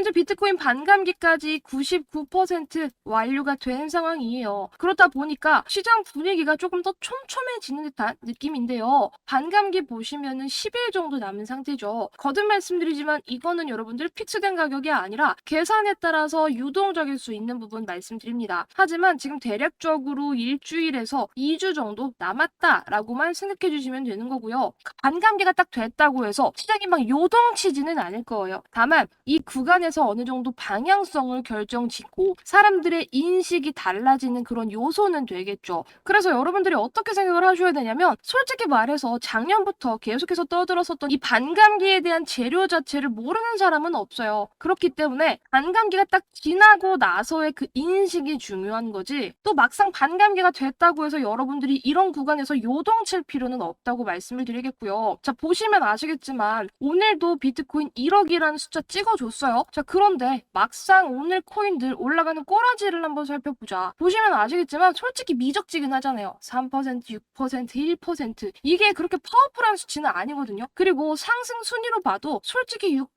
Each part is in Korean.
현재 비트코인 반감기까지 99% 완료가 된 상황이에요. 그렇다 보니까 시장 분위기가 조금 더 촘촘해지는 듯한 느낌인데요. 반감기 보시면은 10일 정도 남은 상태죠. 거듭 말씀드리지만 이거는 여러분들 픽스된 가격이 아니라 계산에 따라서 유동적일 수 있는 부분 말씀드립니다. 하지만 지금 대략적으로 일주일에서 2주 정도 남았다라고만 생각해 주시면 되는 거고요. 반감기가 딱 됐다고 해서 시장이 막 요동치지는 않을 거예요. 다만 이 구간에서 어느 정도 방향성을 결정짓고 사람들의 인식이 달라지는 그런 요소는 되겠죠. 그래서 여러분들이 어떻게 생각을 하셔야 되냐면 솔직히 말해서 작년부터 계속해서 떠들었었던 이 반감기에 대한 재료 자체를 모르는 사람은 없어요. 그렇기 때문에 반감기가 딱 지나고 나서의 그 인식이 중요한 거지 또 막상 반감기가 됐다고 해서 여러분들이 이런 구간에서 요동칠 필요는 없다고 말씀을 드리겠고요. 자, 보시면 아시겠지만 오늘도 비트코인 1억이라는 숫자 찍어줬어요. 자, 그런데 막상 오늘 코인들 올라가는 꼬라지를 한번 살펴보자. 보시면 아시겠지만 솔직히 미적지근 하잖아요. 3%, 6%, 1% 이게 그렇게 파워풀한 수치는 아니거든요. 그리고 상승 순위로 봐도 솔직히 6%,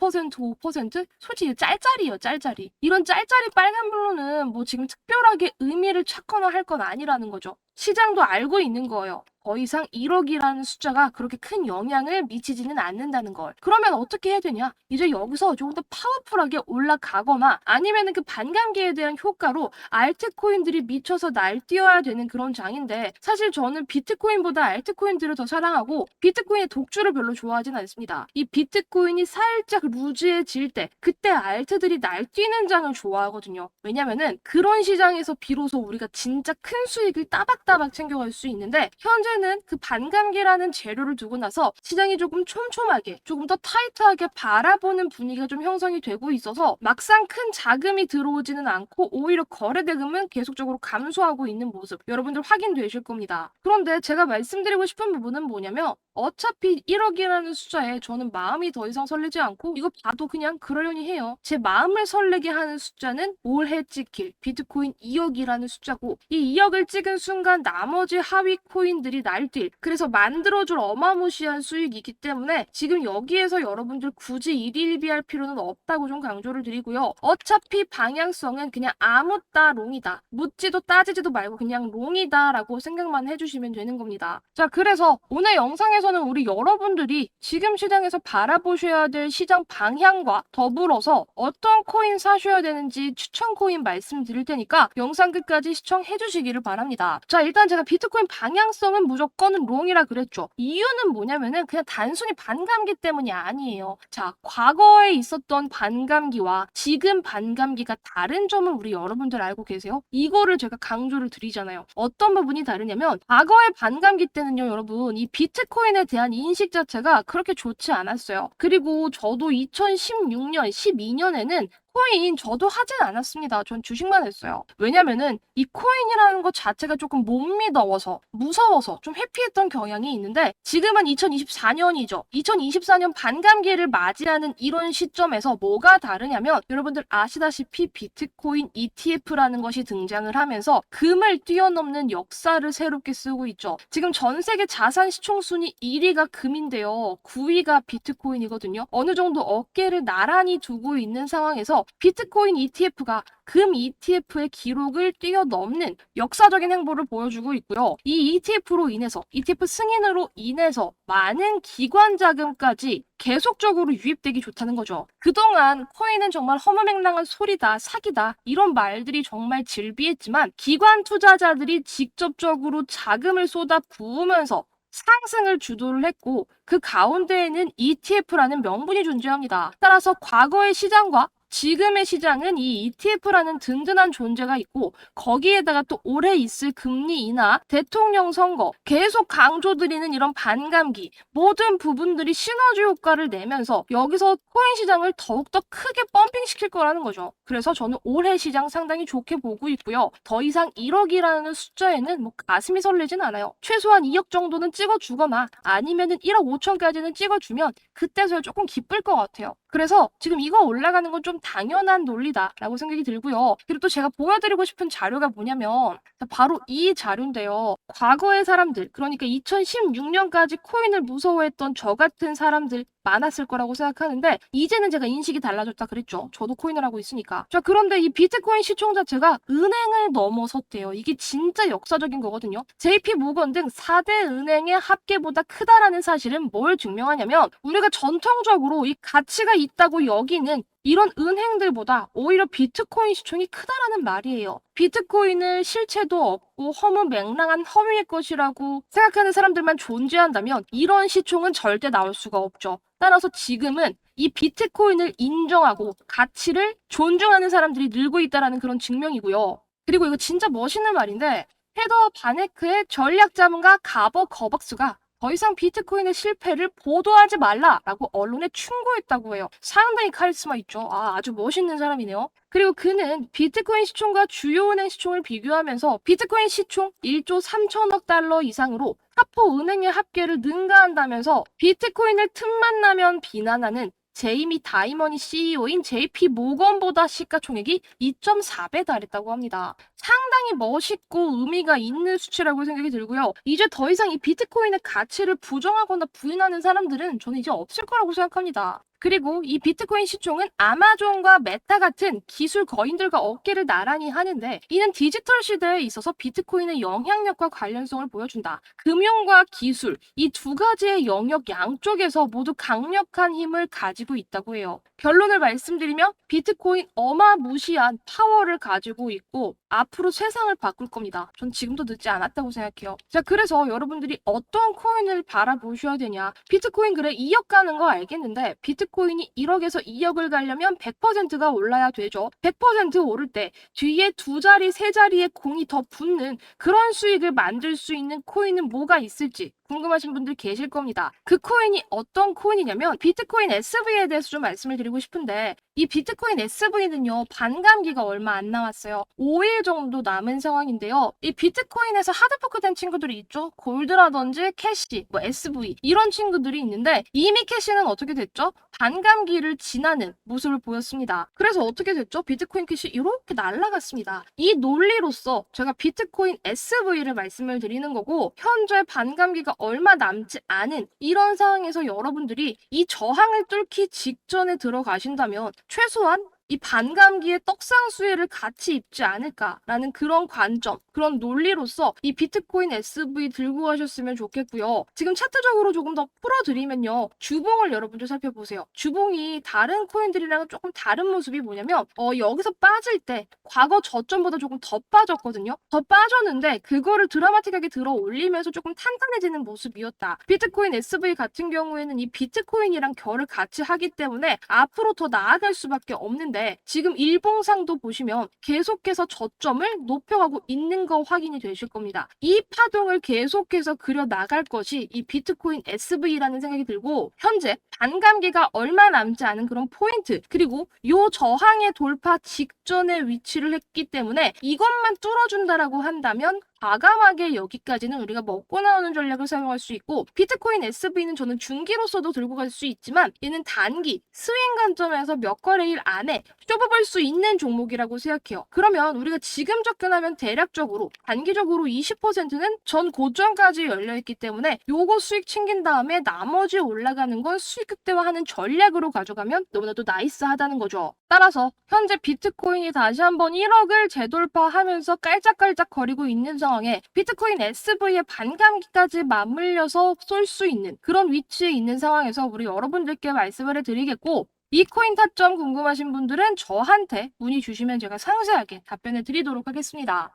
5% 솔직히 짤짤이에요. 짤짤이. 이런 짤짤이 빨간 블루는 뭐 지금 특별하게 의미를 찾거나 할 건 아니라는 거죠. 시장도 알고 있는 거예요. 더 이상 1억이라는 숫자가 그렇게 큰 영향을 미치지는 않는다는 걸. 그러면 어떻게 해야 되냐? 이제 여기서 조금 더 파워풀하게 올라가거나 아니면은 그 반감기에 대한 효과로 알트코인들이 미쳐서 날뛰어야 되는 그런 장인데 사실 저는 비트코인보다 알트코인들을 더 사랑하고 비트코인의 독주를 별로 좋아하진 않습니다. 이 비트코인이 살짝 루즈해질 때 그때 알트들이 날뛰는 장을 좋아하거든요. 왜냐면은 그런 시장에서 비로소 우리가 진짜 큰 수익을 따박따박 챙겨갈 수 있는데 현재는 그 반감기라는 재료를 두고 나서 시장이 조금 촘촘하게 조금 더 타이트하게 바라보는 분위기가 좀 형성이 되고 있어서 막상 큰 자금이 들어오지는 않고 오히려 거래 대금은 계속적으로 감소하고 있는 모습 여러분들 확인되실 겁니다. 그런데 제가 말씀드리고 싶은 부분은 뭐냐면 어차피 1억이라는 숫자에 저는 마음이 더 이상 설레지 않고 이거 봐도 그냥 그러려니 해요. 제 마음을 설레게 하는 숫자는 올해 찍힐 비트코인 2억이라는 숫자고 이 2억을 찍은 순간 나머지 하위 코인들이 날뛸 그래서 만들어줄 어마무시한 수익이기 때문에 지금 여기에서 여러분들 굳이 일희일비할 필요는 없다고 좀 강조를 드리고요. 어차피 방향성은 그냥 아무따 롱이다. 묻지도 따지지도 말고 그냥 롱이다 라고 생각만 해주시면 되는 겁니다. 자, 그래서 오늘 영상에서는 우리 여러분들이 지금 시장에서 바라보셔야 될 시장 방향과 더불어서 어떤 코인 사셔야 되는지 추천 코인 말씀드릴 테니까 영상 끝까지 시청해 주시기를 바랍니다. 자, 일단 제가 비트코인 방향성은 무조건 롱이라 그랬죠. 이유는 뭐냐면은 그냥 단순히 반감기 때문이 아니에요. 자, 과거에 있었던 반감기와 지금 반감기가 다른 점을 우리 여러분들 알고 계세요? 이거를 제가 강조를 드리잖아요. 어떤 부분이 다르냐면 과거의 반감기 때는요, 여러분 이 비트코인에 대한 인식 자체가 그렇게 좋지 않았어요. 그리고 저도 2016년, 12년에는 코인 저도 하진 않았습니다. 전 주식만 했어요. 왜냐면은 이 코인이라는 것 자체가 조금 못 믿어서 무서워서 좀 회피했던 경향이 있는데 지금은 2024년이죠. 2024년 반감기를 맞이하는 이런 시점에서 뭐가 다르냐면 여러분들 아시다시피 비트코인 ETF라는 것이 등장을 하면서 금을 뛰어넘는 역사를 새롭게 쓰고 있죠. 지금 전 세계 자산 시총 순위 1위가 금인데요. 9위가 비트코인이거든요. 어느 정도 어깨를 나란히 두고 있는 상황에서 비트코인 ETF가 금 ETF의 기록을 뛰어넘는 역사적인 행보를 보여주고 있고요. 이 ETF로 인해서 ETF 승인으로 인해서 많은 기관 자금까지 계속적으로 유입되기 좋다는 거죠. 그동안 코인은 정말 허무맹랑한 소리다, 사기다 이런 말들이 정말 질비했지만 기관 투자자들이 직접적으로 자금을 쏟아 부으면서 상승을 주도를 했고 그 가운데에는 ETF라는 명분이 존재합니다. 따라서 과거의 시장과 지금의 시장은 이 ETF라는 든든한 존재가 있고 거기에다가 또 올해 있을 금리 인하, 대통령 선거, 계속 강조드리는 이런 반감기 모든 부분들이 시너지 효과를 내면서 여기서 코인 시장을 더욱더 크게 펌핑시킬 거라는 거죠. 그래서 저는 올해 시장 상당히 좋게 보고 있고요. 더 이상 1억이라는 숫자에는 뭐 가슴이 설레진 않아요. 최소한 2억 정도는 찍어주거나 아니면은 1억 5천까지는 찍어주면 그때서야 조금 기쁠 것 같아요. 그래서 지금 이거 올라가는 건 좀 당연한 논리다라고 생각이 들고요. 그리고 또 제가 보여드리고 싶은 자료가 뭐냐면 바로 이 자료인데요. 과거의 사람들, 그러니까 2016년까지 코인을 무서워했던 저 같은 사람들 많았을 거라고 생각하는데 이제는 제가 인식이 달라졌다 그랬죠. 저도 코인을 하고 있으니까. 자, 그런데 이 비트코인 시총 자체가 은행을 넘어섰대요. 이게 진짜 역사적인 거거든요. JP 모건 등 4대 은행의 합계보다 크다라는 사실은 뭘 증명하냐면 우리가 전통적으로 이 가치가 있다고 여기는 이런 은행들보다 오히려 비트코인 시총이 크다라는 말이에요. 비트코인을 실체도 없고 허무맹랑한 허위의 것이라고 생각하는 사람들만 존재한다면 이런 시총은 절대 나올 수가 없죠. 따라서 지금은 이 비트코인을 인정하고 가치를 존중하는 사람들이 늘고 있다는 그런 증명이고요. 그리고 이거 진짜 멋있는 말인데 헤더 바네크의 전략 자문가 가버 거박스가 더 이상 비트코인의 실패를 보도하지 말라라고 언론에 충고했다고 해요. 상당히 카리스마 있죠. 아주 멋있는 사람이네요. 그리고 그는 비트코인 시총과 주요 은행 시총을 비교하면서 비트코인 시총 1조 3천억 달러 이상으로 사포 은행의 합계를 능가한다면서 비트코인을 틈만 나면 비난하는 제이미 다이머니 CEO인 JP 모건보다 시가총액이 2.4배 달했다고 합니다. 상당히 멋있고 의미가 있는 수치라고 생각이 들고요. 이제 더 이상 이 비트코인의 가치를 부정하거나 부인하는 사람들은 저는 이제 없을 거라고 생각합니다. 그리고 이 비트코인 시총은 아마존과 메타 같은 기술 거인들과 어깨를 나란히 하는데 이는 디지털 시대에 있어서 비트코인의 영향력과 관련성을 보여준다. 금융과 기술, 이 두 가지의 영역 양쪽에서 모두 강력한 힘을 가지고 있다고 해요. 결론을 말씀드리면 비트코인 어마무시한 파워를 가지고 있고 앞으로 세상을 바꿀 겁니다. 전 지금도 늦지 않았다고 생각해요. 자, 그래서 여러분들이 어떤 코인을 바라보셔야 되냐. 비트코인 그래 2억 가는 거 알겠는데 비트코인이 1억에서 2억을 가려면 100%가 올라야 되죠. 100% 오를 때 뒤에 두 자리, 세 자리의 공이 더 붙는 그런 수익을 만들 수 있는 코인은 뭐가 있을지 궁금하신 분들 계실 겁니다. 그 코인이 어떤 코인이냐면 비트코인 SV에 대해서 좀 말씀을 드리고 싶은데 이 비트코인 SV는요 반감기가 얼마 안 남았어요. 5일 정도 남은 상황인데요. 이 비트코인에서 하드포크된 친구들이 있죠. 골드라든지 캐시, SV 이런 친구들이 있는데 이미 캐시는 어떻게 됐죠? 반감기를 지나는 모습을 보였습니다. 그래서 어떻게 됐죠? 비트코인 캐시 이렇게 날아갔습니다. 이 논리로서 제가 비트코인 SV를 말씀을 드리는 거고 현재 반감기가 얼마 남지 않은 이런 상황에서 여러분들이 이 저항을 뚫기 직전에 들어가신다면 최소한 이 반감기의 떡상 수혜를 같이 입지 않을까라는 그런 관점, 그런 논리로서 이 비트코인 SV 들고 가셨으면 좋겠고요. 지금 차트적으로 조금 더 풀어드리면요. 주봉을 여러분들 살펴보세요. 주봉이 다른 코인들이랑 조금 다른 모습이 뭐냐면 여기서 빠질 때 과거 저점보다 조금 더 빠졌거든요. 더 빠졌는데 그거를 드라마틱하게 들어 올리면서 조금 탄탄해지는 모습이었다. 비트코인 SV 같은 경우에는 이 비트코인이랑 결을 같이 하기 때문에 앞으로 더 나아갈 수밖에 없는데 지금 일봉상도 보시면 계속해서 저점을 높여가고 있는 거 확인이 되실 겁니다. 이 파동을 계속해서 그려 나갈 것이 이 비트코인 SV라는 생각이 들고 현재 반감기가 얼마 남지 않은 그런 포인트 그리고 요 저항의 돌파 직전에 위치를 했기 때문에 이것만 뚫어준다라고 한다면 과감하게 여기까지는 우리가 먹고 나오는 전략을 사용할 수 있고 비트코인 SV는 저는 중기로서도 들고 갈 수 있지만 얘는 단기 스윙 관점에서 몇 거래일 안에 좁아볼 수 있는 종목이라고 생각해요. 그러면 우리가 지금 접근하면 대략적으로 단기적으로 20%는 전 고점까지 열려있기 때문에 요거 수익 챙긴 다음에 나머지 올라가는 건 수익 극대화하는 전략으로 가져가면 너무나도 나이스하다는 거죠. 따라서 현재 비트코인이 다시 한번 1억을 재돌파하면서 깔짝깔짝 거리고 있는 상황에 비트코인 SV의 반감기까지 맞물려서 쏠 수 있는 그런 위치에 있는 상황에서 우리 여러분들께 말씀을 해드리겠고 이 코인 타점 궁금하신 분들은 저한테 문의 주시면 제가 상세하게 답변을 드리도록 하겠습니다.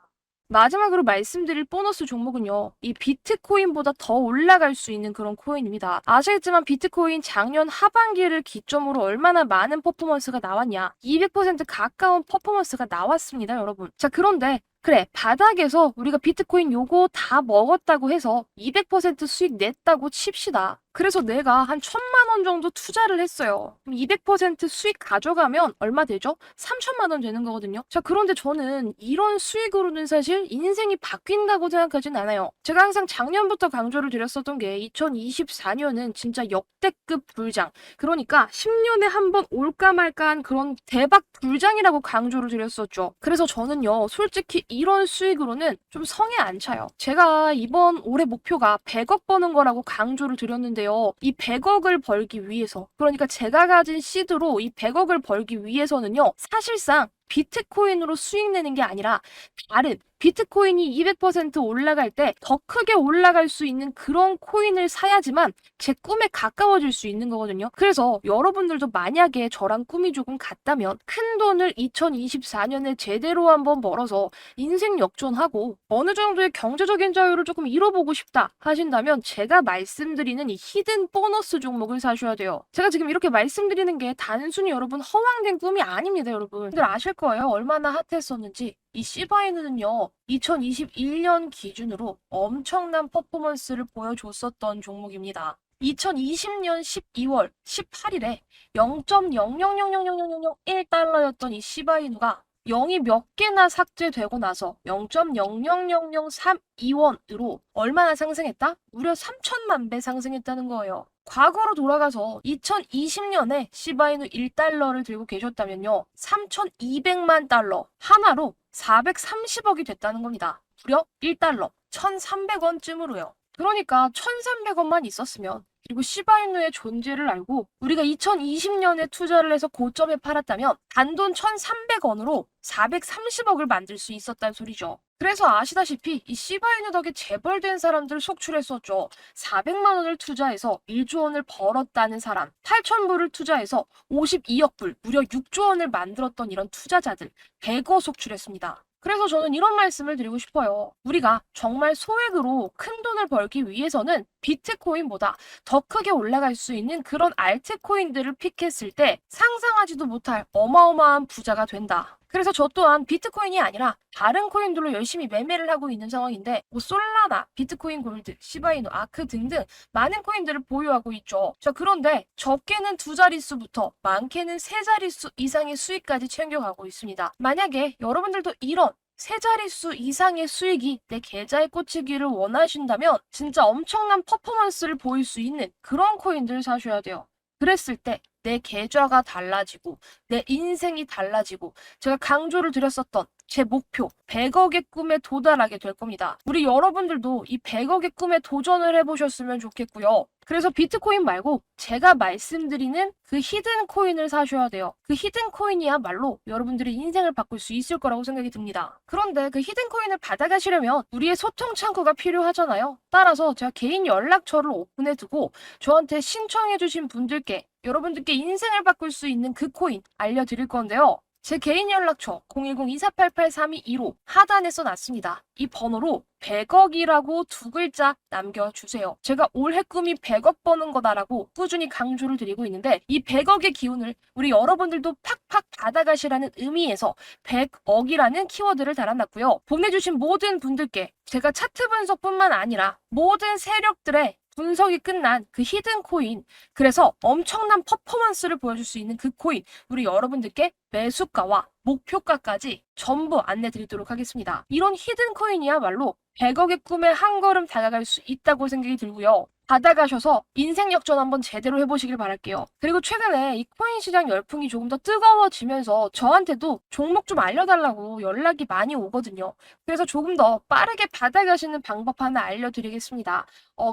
마지막으로 말씀드릴 보너스 종목은요. 이 비트코인보다 더 올라갈 수 있는 그런 코인입니다. 아시겠지만 비트코인 작년 하반기를 기점으로 얼마나 많은 퍼포먼스가 나왔냐. 200% 가까운 퍼포먼스가 나왔습니다, 여러분. 자, 그런데 그래, 바닥에서 우리가 비트코인 요거 다 먹었다고 해서 200% 수익 냈다고 칩시다. 그래서 내가 한 1,000만 원 정도 투자를 했어요. 그럼 200% 수익 가져가면 얼마 되죠? 3,000만 원 되는 거거든요. 자, 그런데 저는 이런 수익으로는 사실 인생이 바뀐다고 생각하진 않아요. 제가 항상 작년부터 강조를 드렸었던 게 2024년은 진짜 역대급 불장. 그러니까 10년에 한 번 올까 말까한 그런 대박 불장이라고 강조를 드렸었죠. 그래서 저는요, 솔직히 이런 수익으로는 좀 성에 안 차요. 제가 이번 올해 목표가 100억 버는 거라고 강조를 드렸는데요. 이 100억을 벌기 위해서, 그러니까 제가 가진 시드로 이 100억을 벌기 위해서는요, 사실상 비트코인으로 수익 내는 게 아니라 다른 비트코인이 200% 올라갈 때 더 크게 올라갈 수 있는 그런 코인을 사야지만 제 꿈에 가까워질 수 있는 거거든요. 그래서 여러분들도 만약에 저랑 꿈이 조금 같다면 큰 돈을 2024년에 제대로 한번 벌어서 인생 역전하고 어느 정도의 경제적인 자유를 조금 이뤄보고 싶다 하신다면 제가 말씀드리는 이 히든 보너스 종목을 사셔야 돼요. 제가 지금 이렇게 말씀드리는 게 단순히 여러분 허황된 꿈이 아닙니다, 여러분. 들 아실 거예요. 얼마나 핫했었는지. 이 시바이는요, 2021년 기준으로 엄청난 퍼포먼스를 보여줬었던 종목입니다. 2020년 12월 18일에 0.0000001달러였던 이 시바이누가 0이 몇 개나 삭제되고 나서 0.000032원으로 얼마나 상승했다? 무려 3천만 배 상승했다는 거예요. 과거로 돌아가서 2020년에 시바이누 1달러를 들고 계셨다면요. 3,200만 달러 하나로 430억이 됐다는 겁니다. 무려 1달러 1,300원쯤으로요. 그러니까 1,300원만 있었으면 그리고 시바이누의 존재를 알고 우리가 2020년에 투자를 해서 고점에 팔았다면 단돈 1,300원으로 430억을 만들 수 있었다는 소리죠. 그래서 아시다시피 이 시바이누 덕에 재벌된 사람들 속출했었죠. 400만 원을 투자해서 1조 원을 벌었다는 사람, 8,000불을 투자해서 52억 불, 무려 6조 원을 만들었던 이런 투자자들 100억 속출했습니다. 그래서 저는 이런 말씀을 드리고 싶어요. 우리가 정말 소액으로 큰 돈을 벌기 위해서는 비트코인보다 더 크게 올라갈 수 있는 그런 알트코인들을 픽했을 때 상상하지도 못할 어마어마한 부자가 된다. 그래서 저 또한 비트코인이 아니라 다른 코인들로 열심히 매매를 하고 있는 상황인데 뭐 솔라나, 비트코인 골드, 시바이누, 아크 등등 많은 코인들을 보유하고 있죠. 자, 그런데 적게는 2자릿수부터 많게는 3자릿수 이상의 수익까지 챙겨가고 있습니다. 만약에 여러분들도 이런 3자릿수 이상의 수익이 내 계좌에 꽂히기를 원하신다면 진짜 엄청난 퍼포먼스를 보일 수 있는 그런 코인들을 사셔야 돼요. 그랬을 때 내 계좌가 달라지고 내 인생이 달라지고 제가 강조를 드렸었던 제 목표 100억의 꿈에 도달하게 될 겁니다. 우리 여러분들도 이 100억의 꿈에 도전을 해보셨으면 좋겠고요. 그래서 비트코인 말고 제가 말씀드리는 그 히든 코인을 사셔야 돼요. 그 히든 코인이야말로 여러분들의 인생을 바꿀 수 있을 거라고 생각이 듭니다. 그런데 그 히든 코인을 받아가시려면 우리의 소통 창구가 필요하잖아요. 따라서 제가 개인 연락처를 오픈해두고 저한테 신청해주신 분들께 여러분들께 인생을 바꿀 수 있는 그 코인 알려드릴 건데요. 제 개인 연락처 010-2488-3215 하단에 써놨습니다. 이 번호로 100억이라고 2글자 남겨주세요. 제가 올해 꿈이 100억 버는 거다라고 꾸준히 강조를 드리고 있는데 이 100억의 기운을 우리 여러분들도 팍팍 받아가시라는 의미에서 100억이라는 키워드를 달아놨고요. 보내주신 모든 분들께 제가 차트 분석뿐만 아니라 모든 세력들의 분석이 끝난 그 히든 코인, 그래서 엄청난 퍼포먼스를 보여줄 수 있는 그 코인, 우리 여러분들께 매수가와 목표가까지 전부 안내드리도록 하겠습니다. 이런 히든 코인이야말로 100억의 꿈에 한 걸음 다가갈 수 있다고 생각이 들고요. 받아가셔서 인생 역전 한번 제대로 해보시길 바랄게요. 그리고 최근에 이 코인 시장 열풍이 조금 더 뜨거워지면서 저한테도 종목 좀 알려달라고 연락이 많이 오거든요. 그래서 조금 더 빠르게 받아가시는 방법 하나 알려드리겠습니다.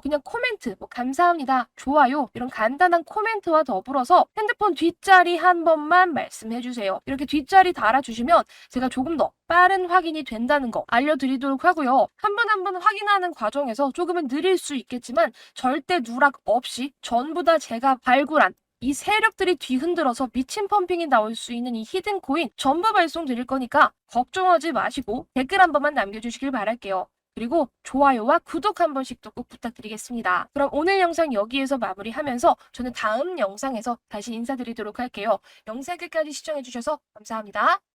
그냥 코멘트, 뭐 감사합니다, 좋아요 이런 간단한 코멘트와 더불어서 핸드폰 뒷자리 한 번만 말씀해주세요. 이렇게 뒷자리 달아주시면 제가 조금 더 빠른 확인이 된다는 거 알려드리도록 하고요. 한 번 한 번 확인하는 과정에서 조금은 느릴 수 있겠지만 절대 누락 없이 전부 다 제가 발굴한 이 세력들이 뒤흔들어서 미친 펌핑이 나올 수 있는 이 히든 코인 전부 발송 드릴 거니까 걱정하지 마시고 댓글 한 번만 남겨주시길 바랄게요. 그리고 좋아요와 구독 한 번씩도 꼭 부탁드리겠습니다. 그럼 오늘 영상 여기에서 마무리하면서 저는 다음 영상에서 다시 인사드리도록 할게요. 영상 끝까지 시청해주셔서 감사합니다.